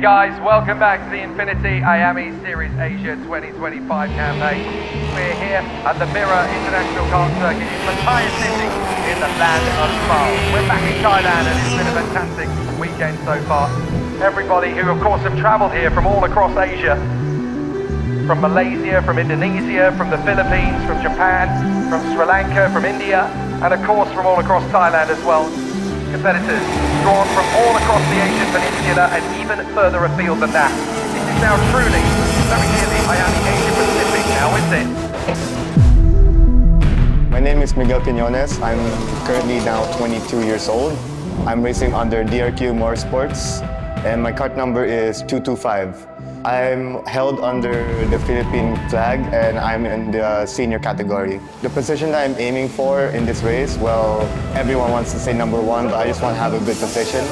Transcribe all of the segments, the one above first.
guys, welcome back to the Infinity IAME Series Asia 2025 campaign. We're here at the Mira International Kart Circuit in Pattaya City in the land of smiles. We're back in Thailand and it's been a fantastic weekend so far. Everybody who of course have travelled here from all across Asia, from Malaysia, from Indonesia, from the Philippines, from Japan, from Sri Lanka, from India, and of course from all across Thailand as well. Competitors drawn from all across the Asian Peninsula and even further afield than that. This is now truly, very nearly IAME Asia Pacific now, isn't it? My name is Miguel Quinones. I'm currently now 22 years old. I'm racing under DRQ Motorsports and my kart number is 225. I'm held under the Philippine flag and I'm in the senior category. The position that I'm aiming for in this race, well, everyone wants to say number one, but I just want to have a good position,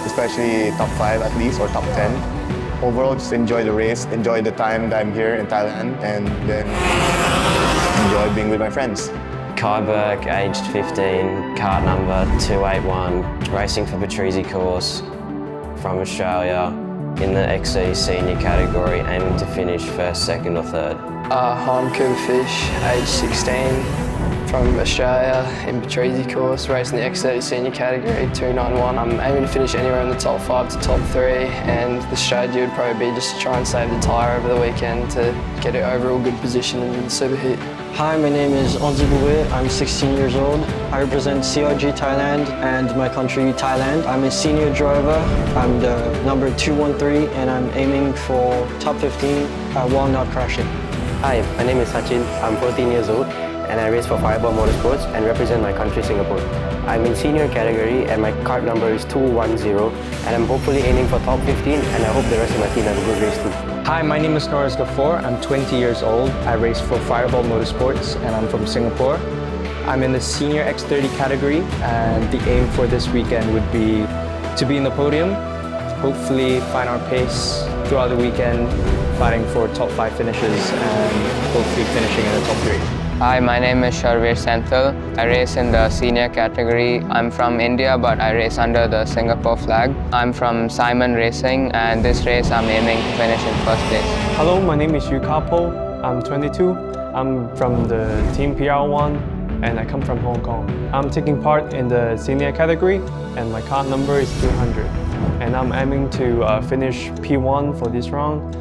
especially top 5 at least, or top 10. Overall, just enjoy the race, enjoy the time that I'm here in Thailand, and then enjoy being with my friends. Kai Burke, aged 15, kart number 281, racing for Patrizi course from Australia. In the XC senior category, aiming to finish first, second or third. I'm Cooper Fish, age 16, from Australia in Patrizi course, racing the X30 senior category, 291. I'm aiming to finish anywhere in the top 5 to top 3, and the strategy would probably be just to try and save the tyre over the weekend to get an overall good position in the superheat. Hi, my name is Onzi Bouwe. I'm 16 years old. I represent CRG Thailand and my country, Thailand. I'm a senior driver. I'm the number 213 and I'm aiming for top 15 while not crashing. Hi, my name is Sachin. I'm 14 years old and I race for Fireball Motorsports and represent my country, Singapore. I'm in senior category and my kart number is 210 and I'm hopefully aiming for top 15 and I hope the rest of my team have a good race too. Hi, my name is Norris Gafoor. I'm 20 years old. I race for Fireball Motorsports and I'm from Singapore. I'm in the senior X30 category and the aim for this weekend would be to be in the podium, hopefully find our pace throughout the weekend, fighting for top 5 finishes and hopefully finishing in the top 3. Hi, my name is Javier Production. I race in the senior category. I'm from India, but I race under the Singapore flag. I'm from Simon Racing, and this race I'm aiming to finish in first place. Hello, my name is Yu Kapo. I'm 22. I'm from the Team PR1, and I come from Hong Kong. I'm taking part in the senior category, and my kart number is 200. And I'm aiming to finish P1 for this round,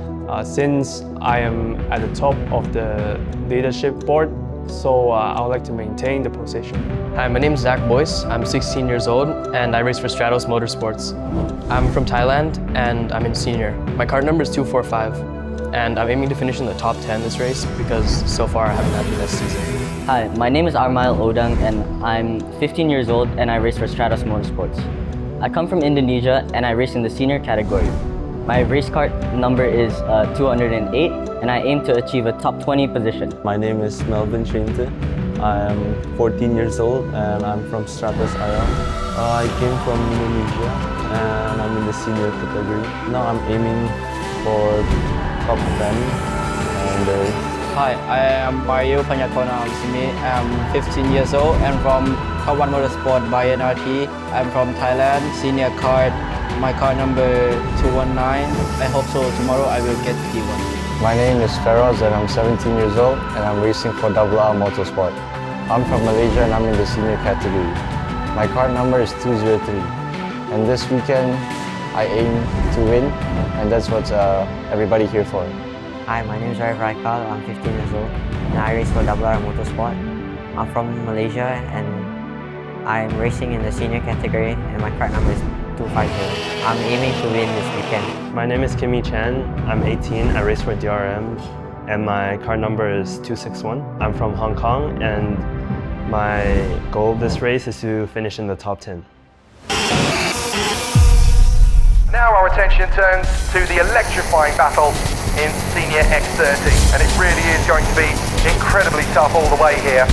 since I am at the top of the leadership board. So I would like to maintain the position. Hi, my name is Zach Boyce. I'm 16 years old and I race for Stratos Motorsports. I'm from Thailand and I'm in senior. My kart number is 245 and I'm aiming to finish in the top 10 this race because so far I haven't had the best season. Hi, my name is Armail Odang and I'm 15 years old and I race for Stratos Motorsports. I come from Indonesia and I race in the senior category. My race kart number is 208 and I aim to achieve a top 20 position. My name is Melvin Trinte. I am 14 years old and I'm from Stratos, Aira. I came from Indonesia and I'm in the senior category. Now I'm aiming for top 10. Hi, I am Mario Panyakona Simi. I'm 15 years old and from K1 Motorsport by NRT. I'm from Thailand, senior kart. My kart number 219. I hope so tomorrow I will get P1. My name is Feroz and I'm 17 years old and I'm racing for RR Motorsport. I'm from Malaysia and I'm in the senior category. My kart number is 203. And this weekend I aim to win and that's what everybody here for. Hi, my name is Raif Raikal. I'm 15 years old and I race for RR Motorsport. I'm from Malaysia and I'm racing in the senior category and my kart number is 250. I'm aiming to win this weekend. My name is Kimmy Chan. I'm 18. I race for DRM and my kart number is 261. I'm from Hong Kong and my goal of this race is to finish in the top 10. Now our attention turns to the electrifying battle in Senior X30 and it really is going to be incredibly tough all the way here.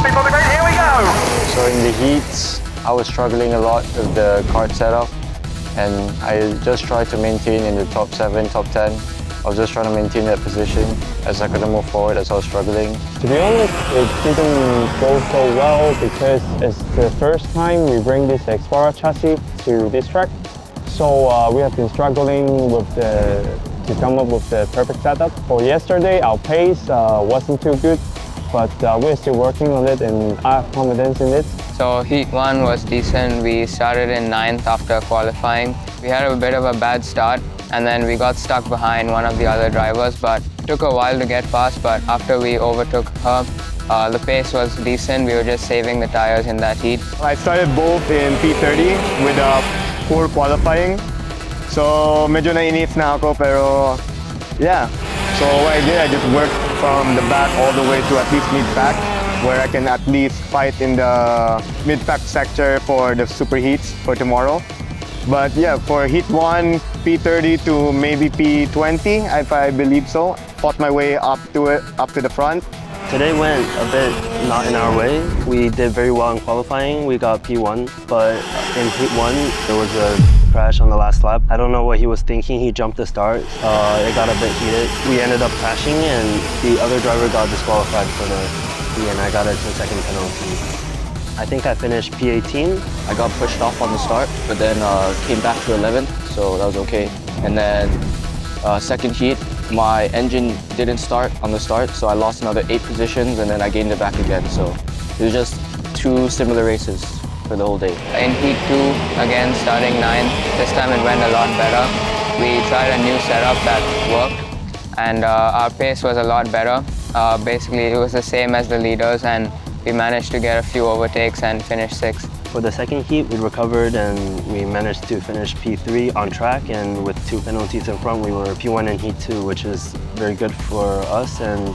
People on the grid, here we go! So in the heats, I was struggling a lot with the kart setup and I just tried to maintain in the top 7, top 10 I was just trying to maintain that position as I couldn't move forward as I was struggling. To be honest, it didn't go so well because it's the first time we bring this Explorer chassis to this track. So we have been struggling to come up with the perfect setup. For yesterday, our pace wasn't too good, but we're still working on it and I have confidence in it. So heat 1 was decent. We started in 9th after qualifying. We had a bit of a bad start and then we got stuck behind one of the other drivers, but it took a while to get past. But after we overtook her, the pace was decent. We were just saving the tires in that heat. I started both in P30 with poor qualifying. So medyo nainis na ako, pero yeah. So what I did, I just worked from the back all the way to at least mid-pack, where I can at least fight in the mid-pack sector for the super heats for tomorrow. But yeah, for heat 1, P30 to maybe P20, if I believe so. Fought my way up to the front. Today went a bit not in our way. We did very well in qualifying. We got P1, but in heat 1, there was a crash on the last lap. I don't know what he was thinking. He jumped the start. It got a bit heated. We ended up crashing and the other driver got disqualified for the P and I got a 10-second penalty. I think I finished P18. I got pushed off on the start, but then came back to 11th, so that was okay. And then second heat, my engine didn't start on the start, so I lost another 8 positions and then I gained it back again. So it was just 2 similar races for the whole day. In heat 2, again starting 9th, this time it went a lot better. We tried a new setup that worked and our pace was a lot better. Basically it was the same as the leaders and we managed to get a few overtakes and finish 6th. For the second heat, we recovered and we managed to finish P3 on track, and with 2 penalties in front, we were P1 in heat 2, which is very good for us, and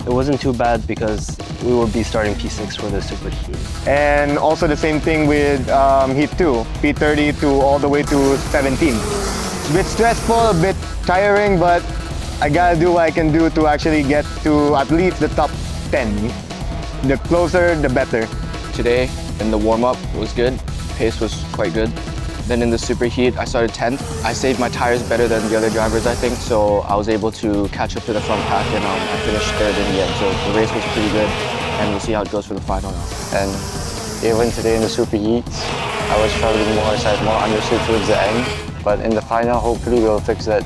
it wasn't too bad because we will be starting P6 for the super heat. And also the same thing with heat 2, P30 to all the way to 17. It's a bit stressful, a bit tiring, but I gotta do what I can do to actually get to at least the top 10. The closer, the better. Today, in the warm-up, was good. Pace was quite good. Then in the super heat, I started 10th. I saved my tires better than the other drivers, I think, so I was able to catch up to the front pack and I finished 3rd in the end. So the race was pretty good and we'll see how it goes for the final now. And even today in the super heats, I was struggling more as I was more understood towards the end. But in the final, hopefully we'll fix that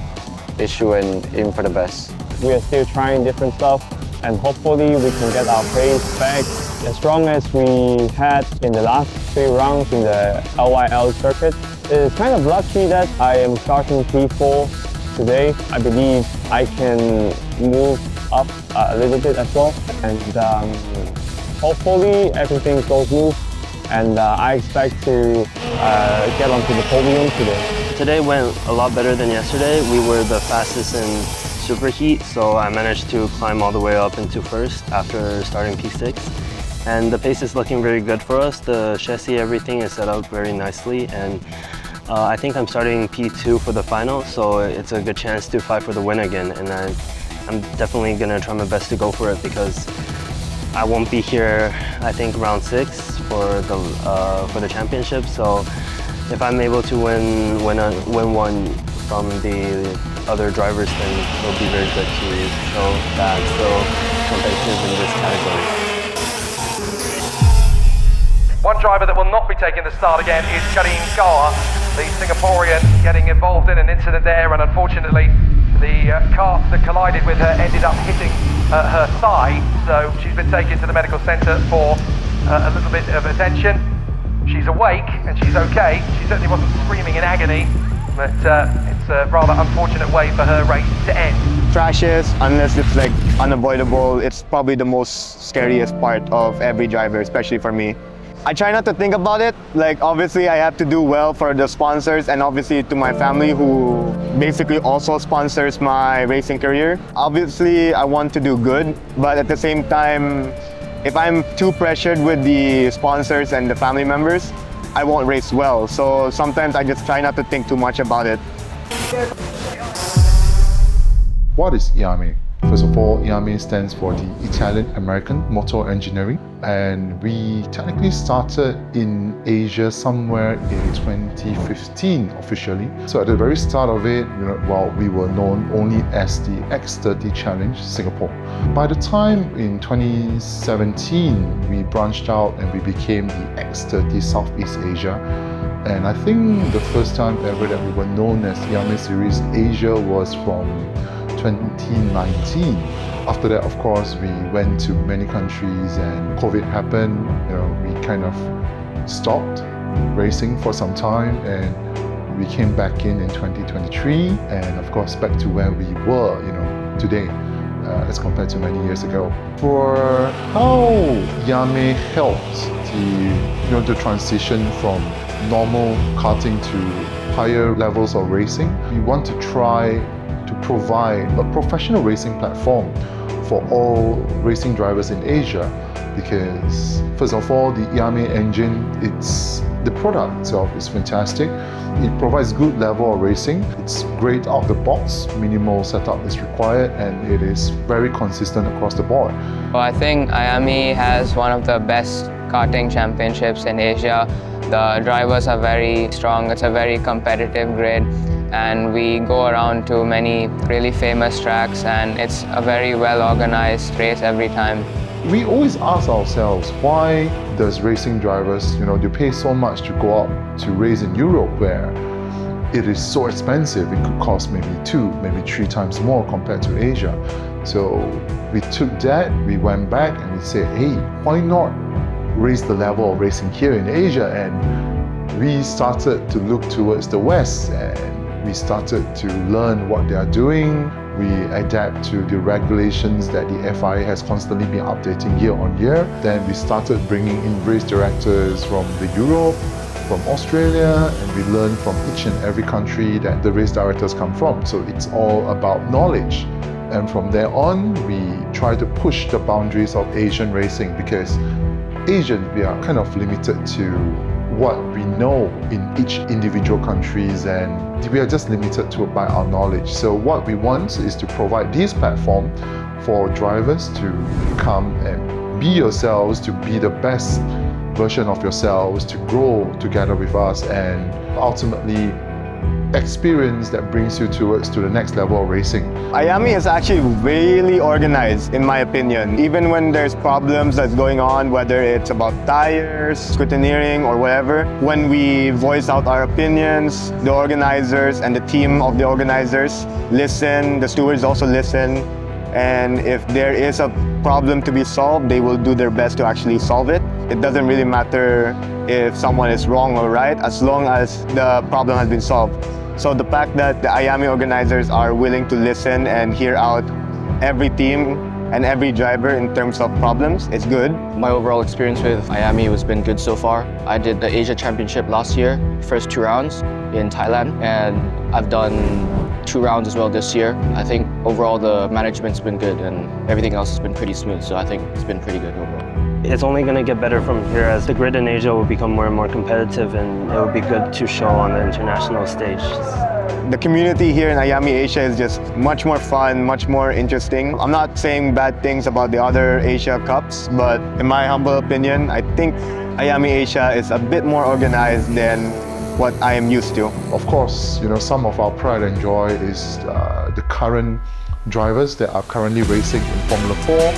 issue and aim for the best. We are still trying different stuff and hopefully we can get our pace back as strong as we had in the last 3 rounds in the LYL circuit. It's kind of lucky that I am starting P4 today. I believe I can move up a little bit as well and hopefully everything goes smooth and I expect to get onto the podium today. Today went a lot better than yesterday. We were the fastest in super heat, so I managed to climb all the way up into 1st after starting P6. And the pace is looking very good for us. The chassis, everything is set up very nicely, and I think I'm starting P2 for the final, so it's a good chance to fight for the win again. And I'm definitely gonna try my best to go for it because I won't be here, I think, round 6 for the championship. So if I'm able to win one from the other drivers, then it'll be very good to show that I'm still competitive in this category. One driver that will not be taking the start again is Keren Moshe, the Singaporean, getting involved in an incident there, and unfortunately the cart that collided with her ended up hitting her thigh, so she's been taken to the medical centre for a little bit of attention. She's awake and she's okay. She certainly wasn't screaming in agony, but it's a rather unfortunate way for her race to end. Crashes, unless it's like unavoidable, it's probably the most scariest part of every driver, especially for me. I try not to think about it. Like, obviously I have to do well for the sponsors and obviously to my family who basically also sponsors my racing career. Obviously I want to do good, but at the same time, if I'm too pressured with the sponsors and the family members, I won't race well. So sometimes I just try not to think too much about it. What is IAME? First of all, IAME stands for the Italian-American Motor Engineering, and we technically started in Asia somewhere in 2015 officially. So at the very start of it, we were known only as the X30 Challenge Singapore. By the time in 2017, we branched out and we became the X30 Southeast Asia. And I think the first time ever that we were known as IAME Series Asia was from 2019. After that, of course, we went to many countries and COVID happened. We kind of stopped racing for some time and we came back in 2023 and of course back to where we were, today as compared to many years ago. For how IAME helped the transition from normal karting to higher levels of racing, we want to try to provide a professional racing platform for all racing drivers in Asia, because first of all, the IAME engine, the product itself is fantastic. It provides good level of racing. It's great out the box, minimal setup is required, and it is very consistent across the board. Well, I think IAME has one of the best karting championships in Asia. The drivers are very strong, it's a very competitive grid, and we go around to many really famous tracks and it's a very well organized race every time. We always ask ourselves, why does racing drivers, they pay so much to go out to race in Europe where it is so expensive, it could cost maybe 2, maybe 3 times more compared to Asia. So we took that, we went back and we said, hey, why not raise the level of racing here in Asia? And we started to look towards the West and we started to learn what they are doing. We adapt to the regulations that the FIA has constantly been updating year on year. Then we started bringing in race directors from Europe, from Australia, and we learn from each and every country that the race directors come from. So it's all about knowledge. And from there on, we try to push the boundaries of Asian racing, because Asian, we are kind of limited to what we know in each individual countries, and we are just limited to by our knowledge. So what we want is to provide this platform for drivers to come and be yourselves, to be the best version of yourselves, to grow together with us, and ultimately experience that brings you towards to the next level of racing. IAME is actually really organized, in my opinion. Even when there's problems that's going on, whether it's about tires, scrutineering, or whatever, when we voice out our opinions, the organizers and the team of the organizers listen, the stewards also listen, and if there is a problem to be solved, they will do their best to actually solve it. It doesn't really matter if someone is wrong or right, as long as the problem has been solved. So the fact that the IAME organizers are willing to listen and hear out every team and every driver in terms of problems, it's good. My overall experience with IAME has been good so far. I did the Asia Championship last year, first 2 rounds in Thailand, and I've done 2 rounds as well this year. I think overall the management's been good and everything else has been pretty smooth, so I think it's been pretty good overall. It's only going to get better from here as the grid in Asia will become more and more competitive, and it will be good to show on the international stage. The community here in IAME Asia is just much more fun, much more interesting. I'm not saying bad things about the other Asia Cups, but in my humble opinion, I think IAME Asia is a bit more organized than what I am used to. Of course, some of our pride and joy is the current drivers that are currently racing in Formula 4,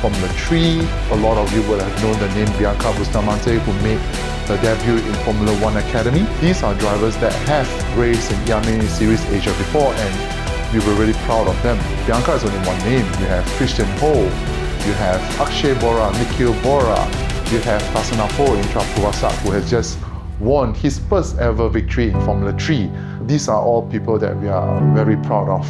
Formula 3. A lot of you would have known the name Bianca Bustamante, who made her debut in Formula 1 Academy. These are drivers that have raced in IAME Series Asia before, and we were really proud of them. Bianca is only one name. You have Christian Ho, you have Akshay Bora, Nikhil Bora, you have Pasanapo in Trapuasak, who has just won his first ever victory in Formula 3. These are all people that we are very proud of.